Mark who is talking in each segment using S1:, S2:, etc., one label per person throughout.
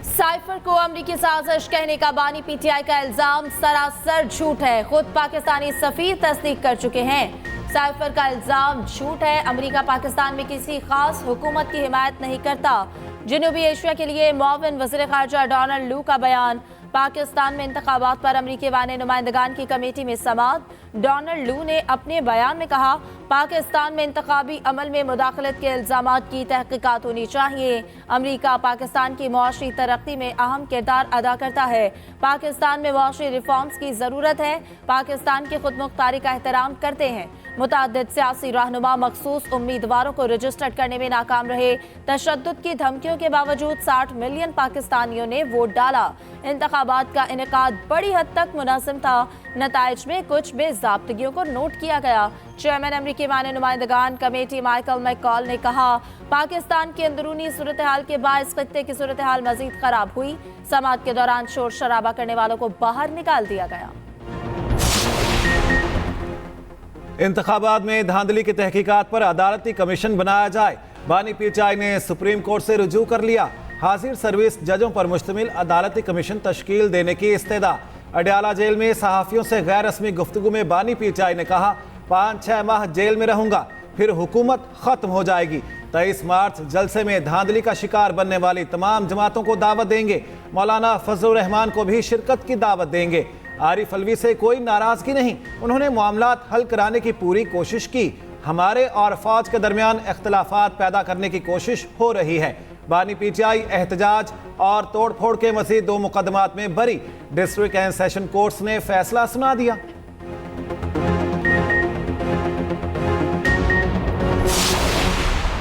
S1: Cipher को अमरीकी साजिश कहने का बानी पीटीआई का इल्जाम सरासर झूठ है। खुद पाकिस्तानी सफीर तस्दीक कर चुके हैं। साइफर का इल्जाम झूठ है। अमरीका पाकिस्तान में किसी खास हुकूमत की हिमायत नहीं करता। जनूबी एशिया के लिए मुआविन वज़ीर ख़ारजा डोनाल्ड लू का बयान। पाकिस्तान में इंतखाबात पर अमरीकी वाने नुमाइंदगान की कमेटी में समाअत। डोनाल्ड लू ने अपने बयान में कहा, पाकिस्तान में इंतखाबी अमल में मुदाखलत के इल्जामात की तहकीकात होनी चाहिए। अमरीका पाकिस्तान की मुआशी तरक्की में अहम किरदार अदा करता है। पाकिस्तान में मुआशी रिफॉर्म्स की ज़रूरत है। पाकिस्तान की खुदमुख्तारी का एहतराम करते हैं। मुतअद्दिद सियासी रहनुमा मखसूस उम्मीदवारों को रजिस्टर्ड करने में नाकाम रहे। तशद्दुद की धमकियों के बावजूद 60 मिलियन पाकिस्तानियों ने वोट डाला। इंतखाबात का इनेकाद बड़ी हद तक मुनासिब था। नताइज में कुछ बेज़ाब्तगियों को नोट किया गया। चेयरमैन अमरीकी वाने नुमाइंदगान कमेटी माइकल मैकॉल ने कहा, पाकिस्तान की अंदरूनी सूरत हाल के बायस खत्ते की सूरत हाल मजीद खराब हुई। समाअत के दौरान शोर शराबा करने वालों को बाहर निकाल दिया गया।
S2: इंतखाबात में धांधली की तहकीकात पर अदालती कमीशन बनाया जाए। बानी पीटीआई ने सुप्रीम कोर्ट से रुजू कर लिया। हाजिर सर्विस जजों पर मुश्तमिल अदालती कमीशन तश्कील देने की इस्तेदा। अडयाला जेल में सहाफ़ियों से गैर रस्मी गुफ्तगू में बानी पीटीआई ने कहा, 5-6 माह जेल में रहूंगा, फिर हुकूमत खत्म हो जाएगी। 23 मार्च जलसे में धांधली का शिकार बनने वाली तमाम जमातों को दावत देंगे। मौलाना फजलुर रहमान को भी शिरकत की दावत देंगे। आरिफ अलवी से कोई नाराजगी नहीं, उन्होंने मामलात हल कराने की पूरी कोशिश की। हमारे और फौज के दरमियान इख्तलाफात पैदा करने की कोशिश हो रही है। बानी पीटीआई एहतजाज और तोड़फोड़ के मज़ीद 2 मुकदमात में बरी। डिस्ट्रिक्ट एंड सेशन कोर्ट्स ने फैसला सुना दिया।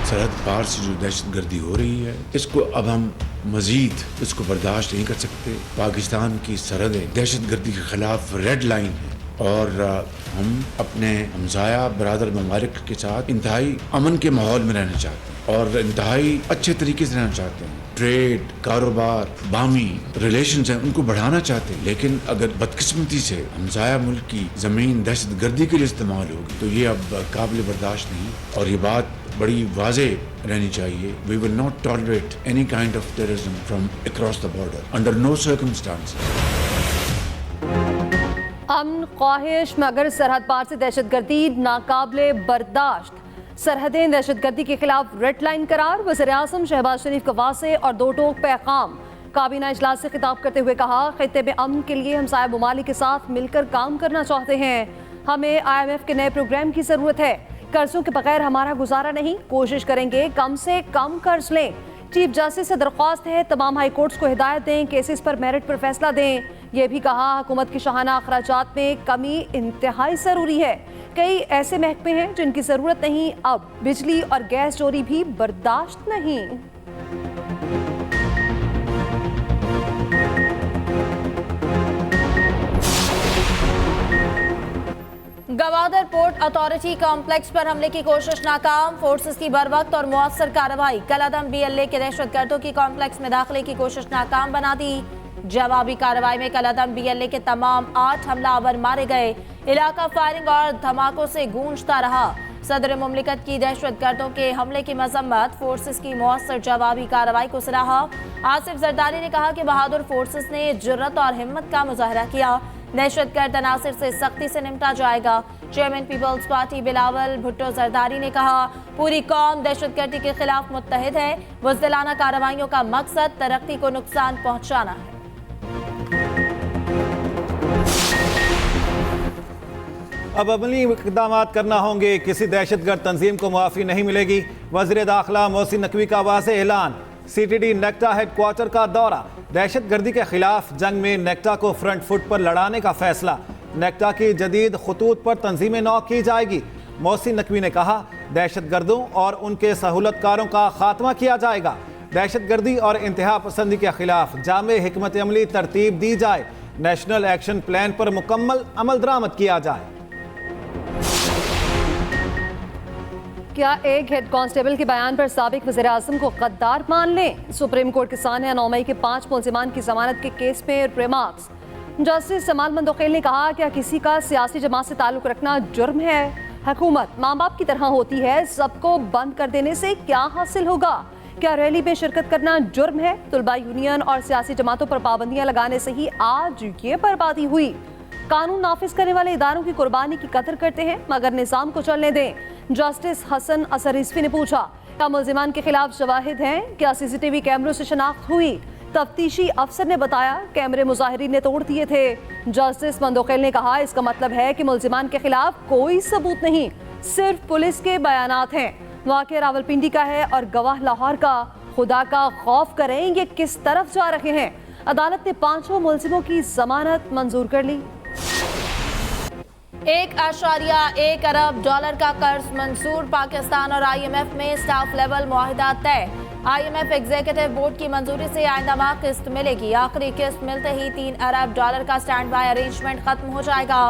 S3: सरहद पार से जो दहशत गर्दी हो रही है, इसको अब हम मजीद इसको बर्दाश्त नहीं कर सकते। पाकिस्तान की सरहदें दहशत गर्दी के खिलाफ रेड लाइन है और हम अपने हमसाया बरादर ममालिक के साथ इंतहाई अमन के माहौल में रहना चाहते हैं और इंतहाई अच्छे तरीके से रहना चाहते हैं। ट्रेड, कारोबार, बामी रिलेशंस हैं, उनको बढ़ाना चाहते हैं। लेकिन अगर बदकिस्मती से हमसाया मुल्क की ज़मीन दहशत गर्दी के लिए इस्तेमाल होगी तो ये अब काबिल बर्दाश्त नहीं। और ये बात बड़ी वाज़े रहनी चाहिए। We will not tolerate any kind of terrorism from across the border under no circumstances.
S4: अमन ख्वाहिश मगर सरहद पार से दहशतगर्दी नाकाबिले बर्दाश्त। सरहदें दहशतगर्दी के खिलाफ रेड लाइन करार। वज़ीर-ए-आज़म शहबाज शरीफ का वाज़ेह और दो टोक पैगाम। काबीना इजलास से खिताब करते हुए कहा, खित्ते में अमन के लिए हमसाया ममालिक के साथ मिलकर काम करना चाहते हैं। हमें IMF के नए प्रोग्राम की ज़रूरत है। कर्जों के बगैर हमारा गुजारा नहीं। कोशिश करेंगे कम से कम कर्ज लें। चीफ जस्टिस से दरख्वास्त है, तमाम हाई कोर्ट्स को हिदायत दें, केसेस पर मेरिट पर फैसला दें। यह भी कहा, हुकूमत की शाहाना अखराजात में कमी इंतहाई ज़रूरी है। कई ऐसे महकमे हैं जिनकी ज़रूरत नहीं। अब बिजली और गैस चोरी भी बर्दाश्त नहीं।
S1: गवादर पोर्ट अथॉरिटी कॉम्प्लेक्स पर हमले की कोशिश नाकाम। फोर्सेस की बरवक्त और मुअस्सर कार्रवाई। कलअदम BLA के दहशतगर्दों की कॉम्प्लेक्स में दाखिले की कोशिश नाकाम बना दी। जवाबी कार्रवाई में कलअदम BLA के तमाम 8 हमलावर मारे गए। इलाका फायरिंग और धमाकों से गूंजता रहा। सदर मुमलिकत की दहशतगर्दों के हमले की मजम्मत। फोर्सेस की मुअस्सर जवाबी कार्रवाई को सराहा। आसिफ जरदारी ने कहा कि बहादुर फोर्सेस ने जुर्रत और हिम्मत का मुजाहरा किया। दहशतगर्द अनासिर से सख्ती से निपटा जाएगा। Chairman Peoples Party Bilawal Bhutto Zardari ने कहा, पूरी कौम दहशतगर्दी के खिलाफ मुत्तहिद है। बुज़दिलाना कार्रवाइयों का मकसद तरक्की को नुकसान पहुंचाना है।
S2: अब अमली इक़दाम करना होंगे। किसी दहशतगर्द तंजीम को मुआफ़ी नहीं मिलेगी। वज़ीर दाखिला मोहसिन नकवी का वाज़ेह ऐलान। CTD नेक्टा हेडक्वार्टर का दौरा। दहशतगर्दी के खिलाफ जंग में नेक्टा को फ्रंट फुट पर लड़ाने का फैसला। नेक्टा की जदीद खतूत पर तंजीमें नौ की जाएगी। मोहसिन नकवी ने कहा, दहशतगर्दों और उनके सहूलतकारों का खात्मा किया जाएगा। दहशतगर्दी और इंतहा पसंदी के खिलाफ जामे हिकमत अमली तरतीब दी जाए। नेशनल एक्शन प्लान पर मुकम्मल अमल दरामद किया जाए।
S4: क्या एक हेड कांस्टेबल के बयान पर साबिक वज़ीर-ए-आज़म को गद्दार मान लें? सुप्रीम कोर्ट किसान है 9 मई के 5 मुलजिमान की जमानत के केस में रिमार्क्स। जस्टिस जमाल मंदोखेल ने कहा, क्या किसी का सियासी जमात से ताल्लुक रखना जुर्म है? हुकूमत माँ बाप की तरह होती है, सबको बंद कर देने से क्या हासिल होगा? क्या रैली में शिरकत करना जुर्म है? तुलबा यूनियन और सियासी जमातों पर पाबंदियां लगाने से ही आज ये बर्बादी हुई। कानून नाफिज करने वाले इदारों की कुर्बानी की कदर करते हैं मगर निजाम को चलने दें। जस्टिस हसन असर रिजवी ने पूछा, क्या मुल्जिमान के खिलाफ शवाहिद हैं? क्या सीसीटीवी कैमरों से शनाख्त हुई? तफ्तीशी अफसर ने बताया कैमरे मुजाहिरीन ने तोड़ दिए थे। जस्टिस मंदोखेल ने कहा, इसका मतलब है कि मुल्जिमान के खिलाफ कोई सबूत नहीं, सिर्फ पुलिस के बयानात हैं। वाक़या रावलपिंडी का है और गवाह लाहौर का। खुदा का खौफ करें, ये किस तरफ जा रहे हैं? अदालत ने 5 मुल्जिमों की जमानत मंजूर कर ली।
S1: 1.1 अरब डॉलर का कर्ज मंजूर। पाकिस्तान और IMF में स्टाफ लेवल मुआहिदा तय। IMF एग्जीक्यूटिव बोर्ड की मंजूरी से आइंदा माह किस्त मिलेगी। आखिरी किस्त मिलते ही 3 अरब डॉलर का स्टैंड बाय अरेंजमेंट खत्म हो जाएगा।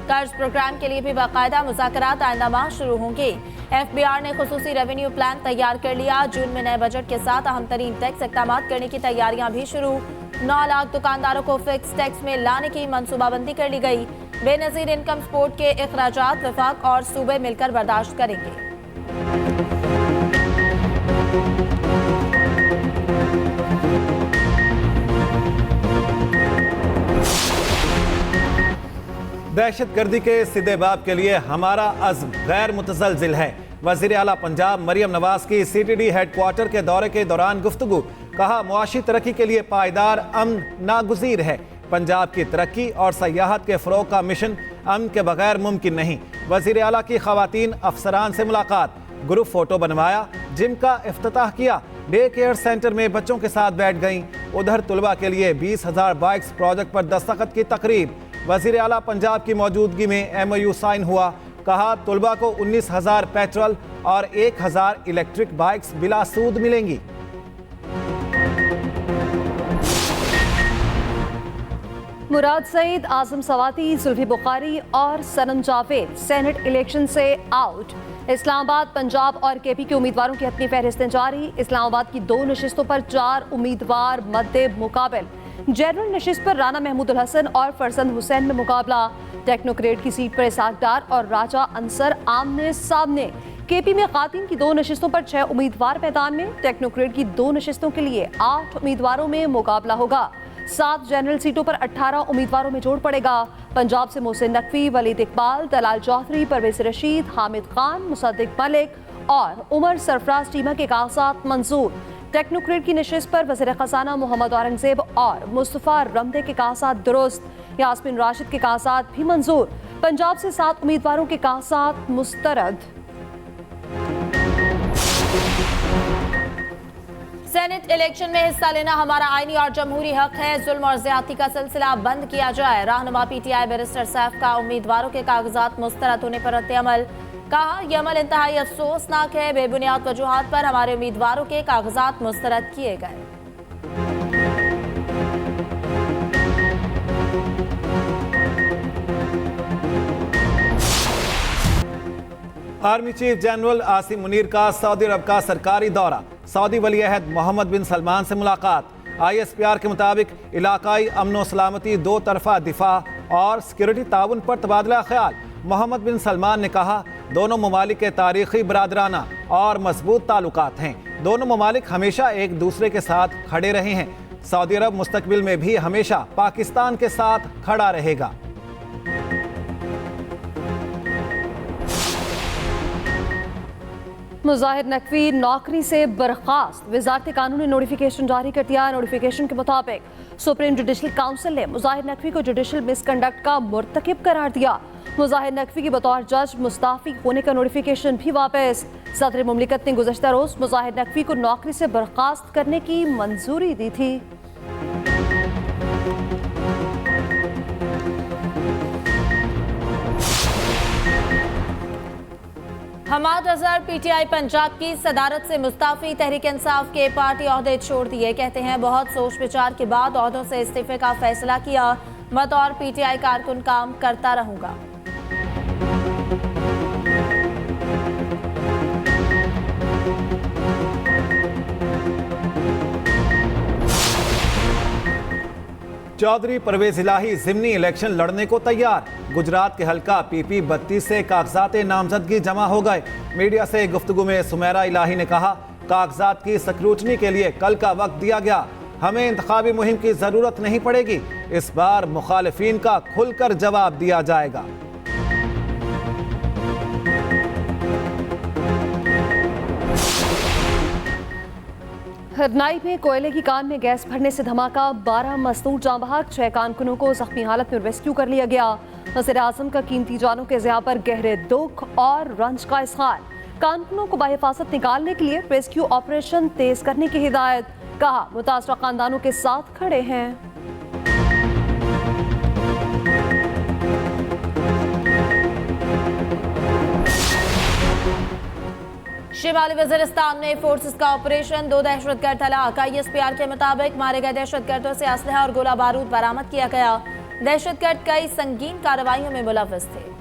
S1: कर्ज प्रोग्राम के लिए भी बाकायदा मुज़ाकरात आइंदा माह शुरू होंगे। FBR ने खुसूसी रेवेन्यू प्लान तैयार कर लिया। जून में नए बजट के साथ अहम तरीन टैक्स इक़दाम करने की तैयारियां भी शुरू। 9 लाख दुकानदारों को फिक्स टैक्स में लाने की मनसूबाबंदी कर ली गई। बेनजीर इनकम सपोर्ट के अखराजात वफाक और सूबे मिलकर बर्दाश्त करेंगे।
S2: दहशतगर्दी के सीधे बाब के लिए हमारा अज़्म गैर मुतज़लज़िल है। वज़ीर आला पंजाब मरियम नवाज की CTD हेडक्वार्टर के दौरे के दौरान गुफ्तगू। कहा, मुआशी तरक्की के लिए पायदार अमन नागुज़ीर है। पंजाब की तरक्की और सयाहत के फ़रोग़ का मिशन अमन के बगैर मुमकिन नहीं। वज़ीर आला की ख़वातीन अफसरान से मुलाकात, ग्रुप फ़ोटो बनवाया, जिम का इफ्तिताह किया, डे केयर सेंटर में बच्चों के साथ बैठ गईं। उधर तुलबा के लिए 20,000 बाइक्स प्रोजेक्ट पर दस्तखत की तकरीब। वज़ीर आला पंजाब की मौजूदगी में MOU साइन हुआ। कहा, तुलबा को 19,000 पेट्रोल और 1,000 इलेक्ट्रिक बाइक्स बिला सूद मिलेंगी।
S4: मुराद सईद, आजम सवाती, सुल्फी बुखारी और सनम जावेद सेनेट इलेक्शन से आउट। इस्लामाबाद, पंजाब और KP के उम्मीदवारों की अपनी फहरिस्तें जारी। इस्लामाबाद की 2 नशिस्तों पर 4 उम्मीदवार मद्दे मुकाबिल। जनरल नशिस्त पर राना महमूदुल हसन और फरजंद हुसैन में मुकाबला। टेक्नोक्रेट की सीट पर इसाक डार और राजा अंसर आमने सामने। KP में खातिन की 2 नशिस्तों पर 6 उम्मीदवार मैदान में। टेक्नोक्रेट की 2 नशिस्तों के लिए 8 उम्मीदवारों में मुकाबला होगा। 7 जनरल सीटों पर 18 उम्मीदवारों में जोड़ पड़ेगा। पंजाब से मोहसिन नकवी, वलीद इकबाल, दलाल चौधरी, परवेज रशीद, हामिद खान, मुसद्दिक मलिक और उमर सरफराज टीमा के कागजात मंजूर। टेक्नोक्रेट की नशिस्त पर वज़ीर ख़ज़ाना मोहम्मद औरंगज़ेब और मुस्तफ़ा रमदे के कागजात दुरुस्त। यास्मीन राशिद के कागजात भी मंजूर। पंजाब से 7 उम्मीदवारों के कागजात मुस्तरद।
S1: सेनेट इलेक्शन में हिस्सा लेना हमारा आईनी और जमहूरी हक है। जुल्म और ज्यादती का सिलसिला बंद किया जाए। रहनुमा PTI बैरिस्टर सैफ का उम्मीदवारों के कागजात मुस्तरद होने पर रद्द-ए-अमल। कहा, यह अमल इंतहाई अफसोसनाक है। बेबुनियाद वजूहात पर हमारे उम्मीदवारों के कागजात मुस्तरद किए गए।
S2: Army chief general Asim Munir का सऊदी अरब का सरकारी दौरा। सऊदी वली अहद मोहम्मद बिन सलमान से मुलाकात। ISPR के मुताबिक इलाकाई अमन सलामती, 2 तरफा दिफा और सिक्योरिटी ताउन पर तबादला ख्याल। मोहम्मद बिन सलमान ने कहा, दोनों ममालिक के तारीखी, बरादराना और मजबूत ताल्लुकात हैं। दोनों ममालिक हमेशा एक दूसरे के साथ खड़े रहे हैं। सऊदी अरब मुस्तकबिल में भी हमेशा पाकिस्तान के साथ खड़ा रहेगा।
S4: मुजाहिर नकवी नौकरी से बर्खास्त। वजारत कानून ने नोटिफिकेशन जारी कर दिया। नोटिफिकेशन के मुताबिक सुप्रीम जुडिशल काउंसिल ने मुजाहिर नकवी को जुडिशल मिसकंडक्ट का मुर्तकिब करार दिया। मुजाहिर नकवी की बतौर जज मुस्ताफी होने का नोटिफिकेशन भी वापस। सदर मुमलिकत ने गुज़श्ता रोज मुजाहिर नकवी को नौकरी से बर्खास्त करने की मंजूरी दी थी।
S1: हमाद अजहर PTI पंजाब की सदारत से मुस्ताफी। तहरीक इंसाफ के पार्टी ओहदे छोड़ दिए। कहते हैं, बहुत सोच विचार के बाद ओहदों से इस्तीफे का फैसला किया। बतौर PTI कारकुन काम करता रहूंगा।
S2: चौधरी परवेज इलाही जिमनी इलेक्शन लड़ने को तैयार। गुजरात के हलका PP 32 से कागजात नामजदगी जमा हो गए। मीडिया से गुफ्तगू में सुमेरा इलाही ने कहा, कागजात की स्क्रूटनी के लिए कल का वक्त दिया गया। हमें इंतखाबी मुहिम की जरूरत नहीं पड़ेगी। इस बार मुखालिफिन का खुलकर जवाब दिया जाएगा।
S4: हरनाई में कोयले की कान में गैस भरने से धमाका, 12 मजदूर जाँ बहक, 6 कारकुनों को जख्मी हालत में रेस्क्यू कर लिया गया। वज़ीर आज़म का कीमती जानों के ज़िया पर गहरे दुख और रंज का इज़हार। कारकुनों को बाहिफाजत निकालने के लिए रेस्क्यू ऑपरेशन तेज करने की हिदायत। कहा, मुतासरा खानदानों के साथ खड़े हैं।
S1: शिमाली वजीरिस्तान में फोर्सेस का ऑपरेशन, 2 दहशतगर्द हलाक। ISPR के मुताबिक मारे गए दहशतगर्दों से असलहा और गोला बारूद बरामद किया गया। दहशतगर्द कई संगीन कार्रवाइयों में मुलव्वस थे।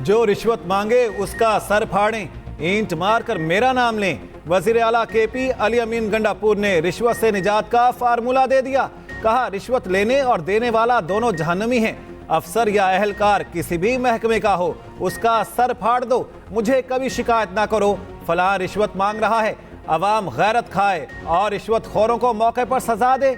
S2: जो रिश्वत मांगे उसका सर फाड़ें, ईंट मारकर मेरा नाम लें। वजीर आला KP अली अमीन गंडापुर ने रिश्वत से निजात का फार्मूला दे दिया। कहा, रिश्वत लेने और देने वाला दोनों जहन्नमी हैं। अफसर या अहलकार किसी भी महकमे का हो, उसका सर फाड़ दो, मुझे कभी शिकायत ना करो। फलां रिश्वत मांग रहा है, अवाम गैरत खाए और रिश्वत खोरों को मौके पर सजा दे।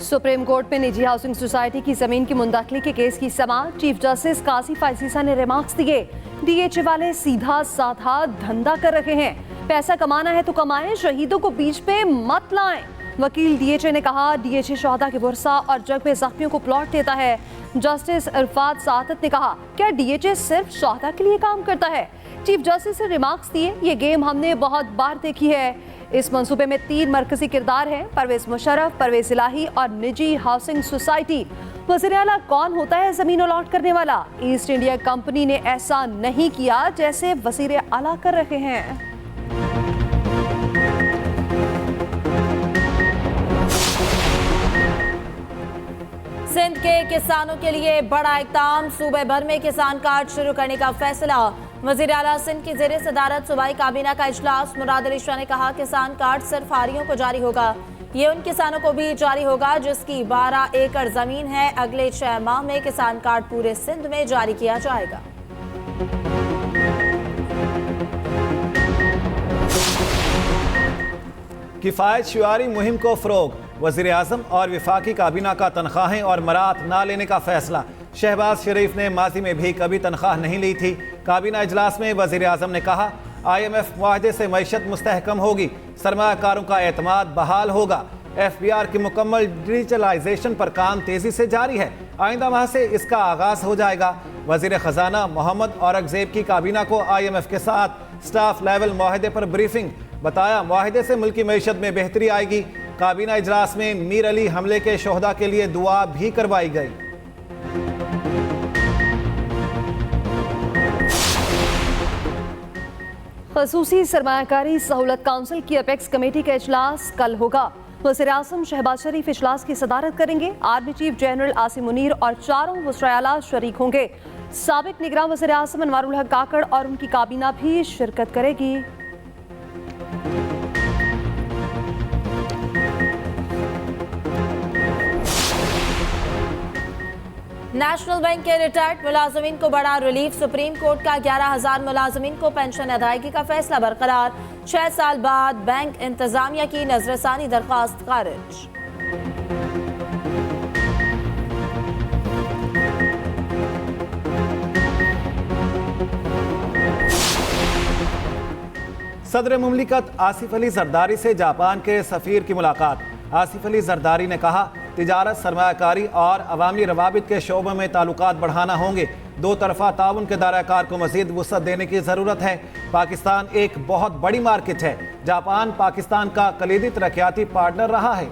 S4: सुप्रीम कोर्ट में निजी हाउसिंग सोसाइटी की जमीन की मुंतकली के केस की समाअत। चीफ जस्टिस काजी फायजीसा ने रिमार्क्स दिए, DHA वाले सीधा साधा धंधा कर रहे हैं। पैसा कमाना है तो कमाएं, शहीदों को बीच पे मत लाएं। वकील DHA ने कहा, DHA शहदा के वर्सा और जग पे जख्मियों को प्लॉट देता है। जस्टिस इरफात सादत ने कहा, क्या DHA सिर्फ शहदा के लिए काम करता है? चीफ जस्टिस ने रिमार्क्स दिए, ये गेम हमने बहुत बार देखी है। इस मंसूबे में 3 मरकजी किरदार हैं, परवेज मुशर्रफ, परवेज इलाही और निजी हाउसिंग सोसाइटी। वज़ीर आला कौन होता है जमीन अलॉट करने वाला? ईस्ट इंडिया कंपनी ने ऐसा नहीं किया जैसे वज़ीर आला कर रहे हैं।
S1: सिंध के किसानों के लिए बड़ा इक़दाम, सूबे भर में किसान कार्ड शुरू करने का फैसला। वज़ीर आला सिंध की ज़ेरे सदारत सूबाई काबीना का इजलास। मुराद अली शाह ने कहा, किसान कार्ड सिर्फ हारियों को जारी होगा, ये उन किसानों को भी जारी होगा जिसकी 12 एकड़ जमीन है। अगले 6 माह में किसान कार्ड पूरे सिंध में जारी किया जाएगा।
S2: किफ़ायत शुआरी मुहिम को फ़रोग। वज़ीर आज़म और वफाकी काबीना का तनख्वाहें और मरात ना लेने का फैसला। शहबाज शरीफ ने माजी में भी कभी तनख्वाह नहीं ली थी। काबीना इजलास में वज़ीर आज़म ने कहा, IMF मुआहदे से मईशत मुस्तहकम होगी, सरमायाकारों का एतमाद बहाल होगा। FBR की मुकम्मल डिजिटलाइजेशन पर काम तेज़ी से जारी है, आइंदा माह से इसका आगाज़ हो जाएगा। वज़ीर ख़जाना मोहम्मद औरंगज़ेब की काबीना को IMF के साथ स्टाफ लेवल मुआहदे पर ब्रीफिंग। बताया, मुआहदे से मुल्की मईशत में बेहतरी आएगी। काबीना इजलास में मीर अली हमले के शोहदा के लिए दुआ भी करवाई गई।
S4: खसूसी सरमायाकारी सहूलत काउंसिल की अपेक्स कमेटी का इजलास कल होगा। वज़ीर आज़म शहबाज शरीफ इजलास की सदारत करेंगे। Army chief general Asim Munir और 4 वज़ीर आला शरीक होंगे। साबिक निगरान वज़ीर आज़म अनवारुल हक काकड़ और उनकी काबीना भी शिरकत करेगी।
S1: नेशनल बैंक के रिटायर्ड मुलाजमीन को बड़ा रिलीफ। सुप्रीम कोर्ट का 11,000 मुलाजमीन को पेंशन अदायगी का फैसला बरकरार। 6 साल बाद बैंक इंतजामिया की नजरसानी दरख्वास्त खारिज।
S2: सदर मुमलिकत आसिफ अली जरदारी से जापान के सफीर की मुलाकात। आसिफ अली जरदारी ने कहा, तिजारत, सरमायाकारी और अवामी रवाबित के शोबों में ताल्लुकात बढ़ाना होंगे। 2 तरफा ताउन के दायरा को मजीद वुसअत देने की ज़रूरत है। पाकिस्तान एक बहुत बड़ी मार्केट है। जापान पाकिस्तान का कलीदी तरक्याती पार्टनर रहा है।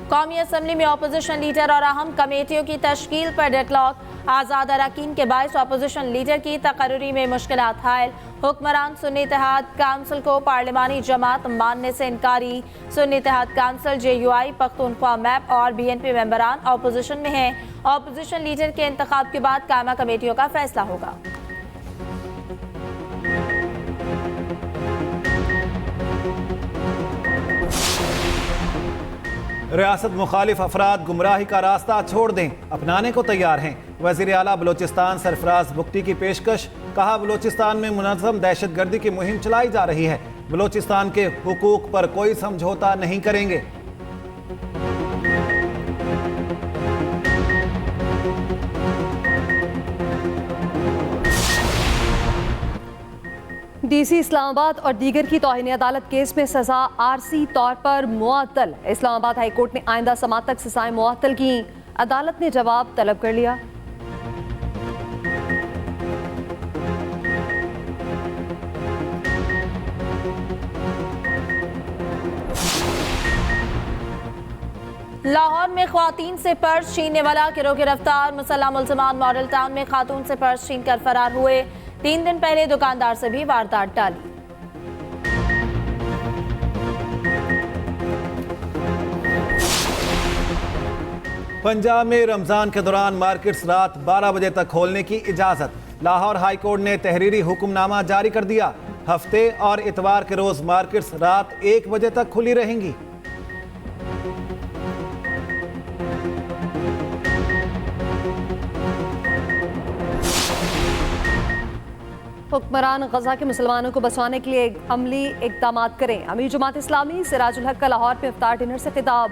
S1: कौमी असम्बली में अपोजिशन लीडर और अहम कमेटियों की तश्कील पर डेडलॉक। आज़ाद अरकान के बायस अपोजिशन लीडर की तकर्री में मुश्किलात हायल। हुक्मरान सुन्नी इत्तेहाद काउंसिल को पार्लिमानी जमात मानने से इनकारी। Sunni Ittehad council JUI, Pakhtunkhwa MAP और BNP मेंबरान अपोजिशन में हैं। अपोजिशन लीडर के इंतखाब के बाद कायमा कमेटियों का फैसला होगा।
S2: रियासत मुखालिफ अफराद गुमराही का रास्ता छोड़ दें, अपनाने को तैयार हैं। वज़ीर आला बलोचिस्तान सरफराज बुख्ती की पेशकश। कहा, बलोचिस्तान में मुनज़्ज़म दहशतगर्दी की मुहिम चलाई जा रही है, बलोचिस्तान के हुकूक पर कोई समझौता नहीं करेंगे।
S4: DC इस्लामाबाद और दीगर की तौहीन अदालत केस में सजा आरसी तौर पर मुअत्तल। इस्लामाबाद हाई कोर्ट ने आइंदा समात तक सजाएं मुअत्तल की। अदालत ने जवाब तलब कर लिया।
S1: लाहौर में ख्वातीन से पर्स छीनने वाला गिरोह गिरफ्तार। मुसल्लह मुल्ज़िमान मॉडल टाउन में खातून से पर्स छीन कर फरार हुए। 3 दिन पहले दुकानदार से भी वारदात टाली।
S2: पंजाब में रमजान के दौरान मार्केट्स रात 12 बजे तक खोलने की इजाजत। लाहौर हाई कोर्ट ने तहरीरी हुक्मनामा जारी कर दिया। हफ्ते और इतवार के रोज मार्केट्स रात 1 बजे तक खुली रहेंगी।
S4: हुक्मरान गजा के मुसलमानों को बचाने के लिए अमली इकदाम करें। अमीर जमात इस्लामी सिराजुल हक का लाहौर में इफ्तार डिनर से खिताब।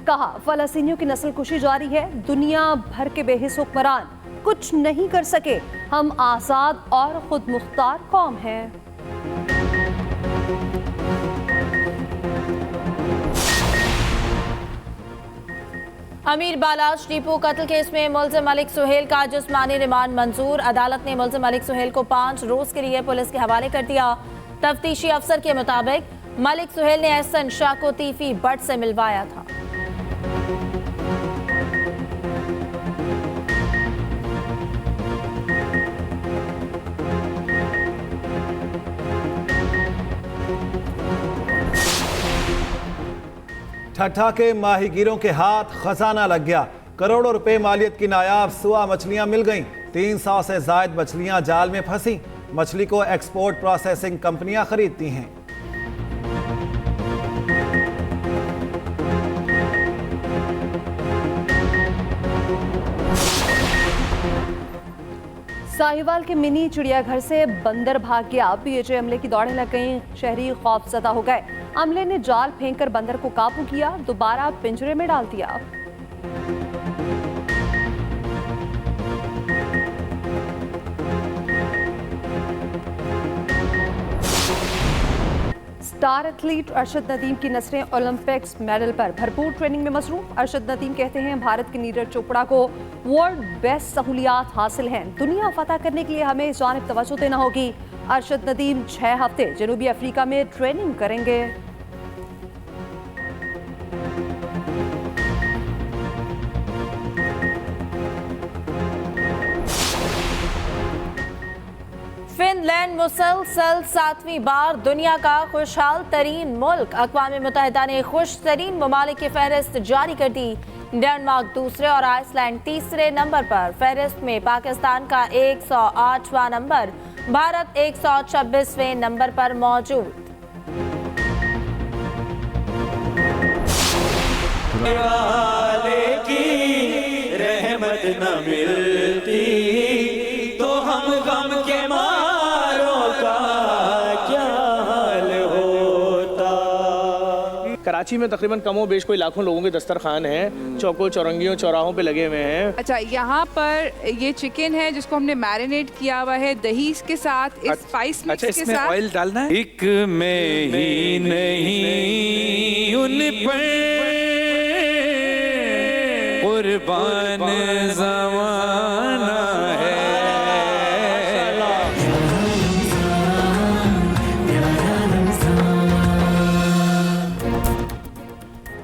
S4: कहा, फलस्तीनियों की नस्ल कुशी जारी है, दुनिया भर के बेहिस हुक्मरान कुछ नहीं कर सके, हम आज़ाद और खुद मुख्तार कौम हैं।
S1: अमीर बालाश डिपो कत्ल केस में मुल्ज़िम मलिक सुहेल का जिस्मानी रिमांड मंजूर। अदालत ने मुल्ज़िम मलिक सुहेल को 5 रोज के लिए पुलिस के हवाले कर दिया। तफ्तीशी अफसर के मुताबिक मलिक सुहेल ने एहसन शाह को तीफी बट से मिलवाया था।
S2: ठट्ठा के माहीगीरों के हाथ खजाना लग गया। करोड़ों रुपए मालियत की नायाब सुआ मछलियां मिल गईं। 300 से जायद मछलियां जाल में फंसी। मछली को एक्सपोर्ट प्रोसेसिंग कंपनियां खरीदती हैं।
S4: साहिवाल के मिनी चिड़ियाघर से बंदर भाग गया। पीएचए अमले की दौड़ें लग गईं, शहरी खौफजदा हो गए। अमले ने जाल फेंककर बंदर को काबू किया, दोबारा पिंजरे में डाल दिया। स्टार एथलीट अरशद नदीम की नसरें ओलंपिक्स मेडल पर भरपूर ट्रेनिंग में मसरूफ। अरशद नदीम कहते हैं, भारत के नीरज चोपड़ा को वर्ल्ड बेस्ट सहूलियात हासिल हैं, दुनिया फतह करने के लिए हमें इस जानिब तवज्जो देना होगी। अरशद नदीम 6 हफ्ते जनूबी अफ्रीका में ट्रेनिंग करेंगे।
S1: फिनलैंड मुसलसल 7वीं बार दुनिया का खुशहाल तरीन मुल्क। अक़वाम मुत्तहिदा ने खुश तरीन ममालिक की फहरिस्त जारी कर दी। डेनमार्क दूसरे और आइसलैंड तीसरे नंबर पर। फहरिस्त में पाकिस्तान का 108वां नंबर, भारत 126वें नंबर पर मौजूद।
S5: की रहमत न मिलती तो हम गम के मारों का क्या हाल होता।
S6: कराची में तकरीबन कमो बेश कोई लाखों लोगों के दस्तरखान हैं, चौकों चौरंगियों चौराहों पे लगे हुए हैं।
S7: अच्छा, यहाँ पर ये चिकन है जिसको हमने मैरिनेट किया हुआ है दही के साथ, इस स्पाइस मिक्स के साथ।
S5: ऑयल डालना है। एक में ही नहीं उन पर कुर्बान ज़माना है।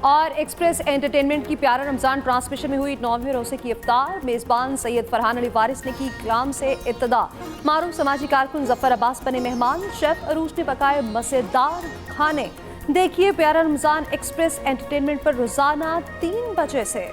S4: और एक्सप्रेस एंटरटेनमेंट की प्यारा रमजान ट्रांसमिशन में हुई 9वें रोजे की इफ्तार। मेजबान सैयद फरहान अली वारिस ने की कलाम से इब्तिदा। मारूफ समाजी कारकुन जफर अब्बास बने मेहमान। शेफ अरूज ने पकाए मजेदार खाने। देखिए प्यारा रमजान एक्सप्रेस एंटरटेनमेंट पर रोजाना 3 बजे से।